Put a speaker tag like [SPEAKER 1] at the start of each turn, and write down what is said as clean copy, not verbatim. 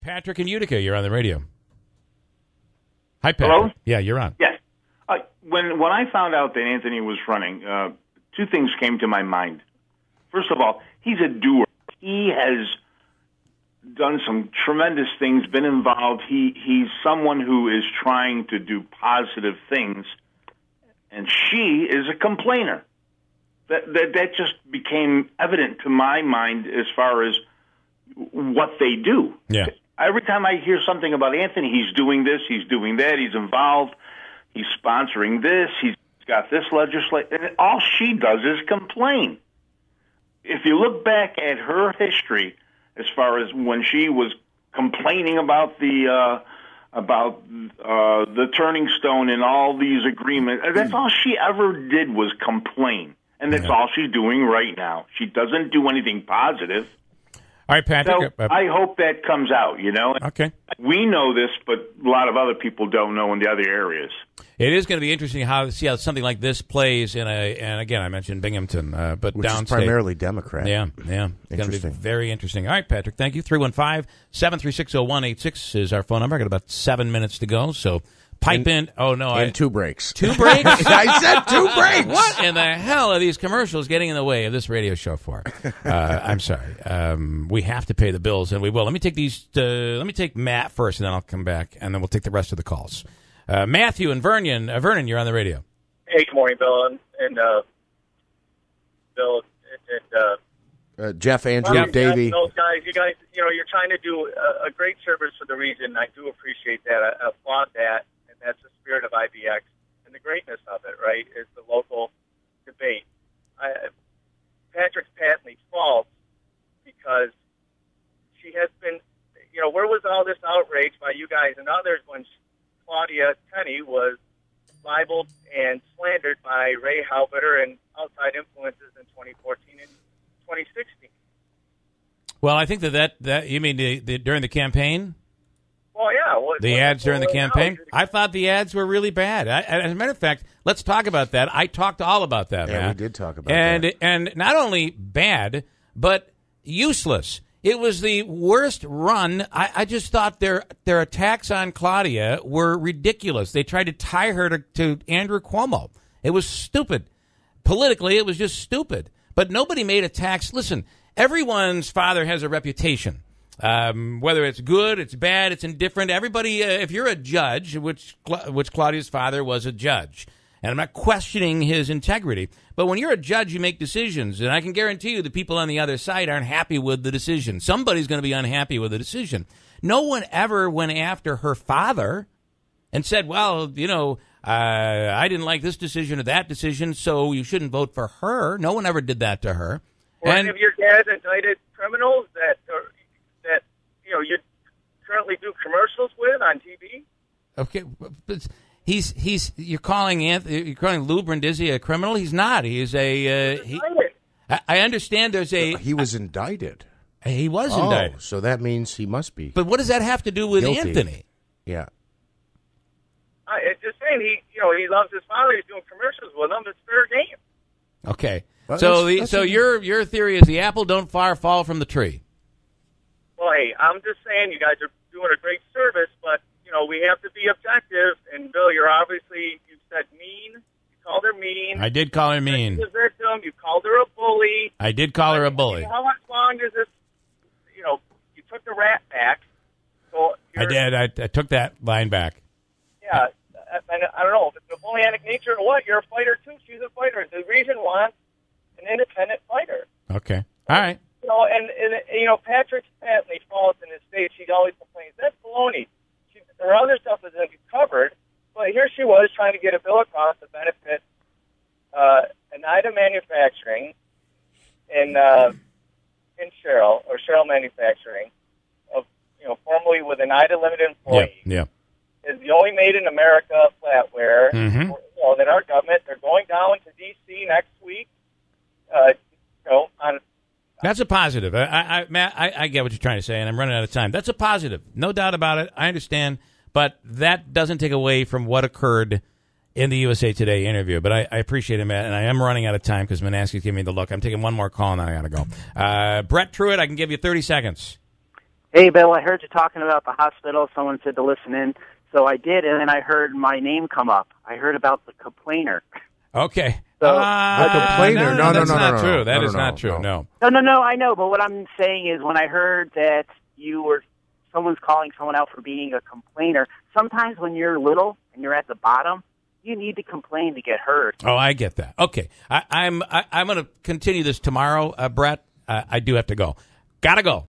[SPEAKER 1] Patrick in Utica, you're on the radio. Hi, Patrick.
[SPEAKER 2] Hello?
[SPEAKER 1] Yeah, you're on.
[SPEAKER 2] Yes. When I found out that Anthony was running, two things came to my mind. First of all, he's a doer. He has done some tremendous things, been involved. He's someone who is trying to do positive things, and she is a complainer. That just became evident to my mind as far as what they do.
[SPEAKER 1] Yeah.
[SPEAKER 2] Every time I hear something about Anthony, he's doing this, he's doing that, he's involved, he's sponsoring this, he's got this legislation, and all she does is complain. If you look back at her history, as far as when she was complaining about the turning stone and all these agreements, that's all she ever did was complain, and that's all she's doing right now. She doesn't do anything positive.
[SPEAKER 1] All right, Patrick.
[SPEAKER 2] So I hope that comes out, you know.
[SPEAKER 1] Okay.
[SPEAKER 2] We know this, but a lot of other people don't know in the other areas.
[SPEAKER 1] It is going to be interesting to see how something like this plays and again, I mentioned Binghamton, but
[SPEAKER 3] which
[SPEAKER 1] downstate.
[SPEAKER 3] is primarily Democrat.
[SPEAKER 1] Yeah. It's going to be very interesting. All right, Patrick, thank you. 315-736-0186 is our phone number. I got about 7 minutes to go, so pipe in. Oh, no.
[SPEAKER 3] And 2 breaks.
[SPEAKER 1] 2 breaks?
[SPEAKER 3] I said 2 breaks.
[SPEAKER 1] What in the hell are these commercials getting in the way of this radio show for? I'm sorry. We have to pay the bills, and we will. Let me take let me take Matt first, and then I'll come back, and then we'll take the rest of the calls. Matthew and Vernon. Vernon, you're on the radio.
[SPEAKER 4] Hey, good morning, Bill, and Bill and
[SPEAKER 3] Jeff, Andrew, Davey.
[SPEAKER 4] Those guys, you guys, you're trying to do a great service for the region. I do appreciate that. I applaud that, and that's the spirit of IBX and the greatness of it. Right, is the local debate. Patrick's patently false because she has been. Where was all this outrage by you guys and others when Claudia Tenney was libeled and slandered by Ray Halbetter and outside influences in 2014 and 2016?
[SPEAKER 1] Well, I think that you mean during the campaign?
[SPEAKER 4] Well, yeah.
[SPEAKER 1] The ads during the campaign? I thought the ads were really bad. As a matter of fact, let's talk about that. I talked all about that,
[SPEAKER 3] Yeah,
[SPEAKER 1] Matt.
[SPEAKER 3] we did talk about that.
[SPEAKER 1] And not only bad, but useless. It was the worst run. I just thought their attacks on Claudia were ridiculous. They tried to tie her to Andrew Cuomo. It was stupid. Politically, it was just stupid. But nobody made attacks. Listen, everyone's father has a reputation. Whether it's good, it's bad, it's indifferent. Everybody, if you're a judge, which Claudia's father was a judge, and I'm not questioning his integrity, but when you're a judge, you make decisions, and I can guarantee you the people on the other side aren't happy with the decision. Somebody's going to be unhappy with the decision. No one ever went after her father and said, well, I didn't like this decision or that decision, so you shouldn't vote for her. No one ever did that to her.
[SPEAKER 4] Or any of your dad's indicted criminals that you currently do commercials with on TV?
[SPEAKER 1] Okay, but you're calling Lou Brindisi a criminal? He's not. He is I understand there's
[SPEAKER 3] He was indicted.
[SPEAKER 1] He was indicted.
[SPEAKER 3] So that means he must be.
[SPEAKER 1] But what does that have to do with
[SPEAKER 3] guilty.
[SPEAKER 1] Anthony?
[SPEAKER 3] Yeah.
[SPEAKER 4] It's just saying he loves his father. He's doing commercials with him. It's fair game.
[SPEAKER 1] Okay.
[SPEAKER 3] Well,
[SPEAKER 1] So your theory is the apple don't fall from the tree.
[SPEAKER 4] Well, hey, I'm just saying you guys are doing a great service, but we have to be objective. And Bill, you said mean. You called her mean.
[SPEAKER 1] I did call her mean.
[SPEAKER 4] She's a victim. You called her a bully.
[SPEAKER 1] I did call her a bully.
[SPEAKER 4] How much long does this? You took the rat back. So
[SPEAKER 1] I did. I took that line back.
[SPEAKER 4] Yeah, I don't know if it's a bullyanic nature or what. You're a fighter too. She's a fighter. The region wants an independent fighter.
[SPEAKER 1] Okay. All right.
[SPEAKER 4] Patrick's patently false in his state. She always complains. That's baloney. Her other stuff is covered, but here she was trying to get a bill across to benefit Oneida Manufacturing in Sherrill Manufacturing, formerly with Oneida Limited Employees.
[SPEAKER 1] Yeah.
[SPEAKER 4] Is the only made in America flatware.
[SPEAKER 1] Mm-hmm.
[SPEAKER 4] That our government, they're going down to D.C. next week.
[SPEAKER 1] That's a positive. Matt, I get what you're trying to say, and I'm running out of time. That's a positive. No doubt about it. I understand. But that doesn't take away from what occurred in the USA Today interview. But I appreciate it, Matt, and I am running out of time because Manasseh's giving me the look. I'm taking one more call, and then I got to go. Brett Truitt, I can give you 30 seconds.
[SPEAKER 5] Hey, Bill, I heard you talking about the hospital. Someone said to listen in, so I did, and then I heard my name come up. I heard about the complainer.
[SPEAKER 1] Okay.
[SPEAKER 5] So,
[SPEAKER 3] The complainer? No,
[SPEAKER 1] that's
[SPEAKER 3] no,
[SPEAKER 1] not
[SPEAKER 3] no,
[SPEAKER 1] true.
[SPEAKER 3] no,
[SPEAKER 1] That
[SPEAKER 3] no,
[SPEAKER 1] is
[SPEAKER 3] no,
[SPEAKER 1] not true.
[SPEAKER 3] no.
[SPEAKER 5] No, I know, but what I'm saying is when I heard that someone's calling someone out for being a complainer, sometimes when you're little and you're at the bottom, you need to complain to get heard.
[SPEAKER 1] Oh, I get that. Okay. I'm going to continue this tomorrow, Brett. I do have to go. Gotta go.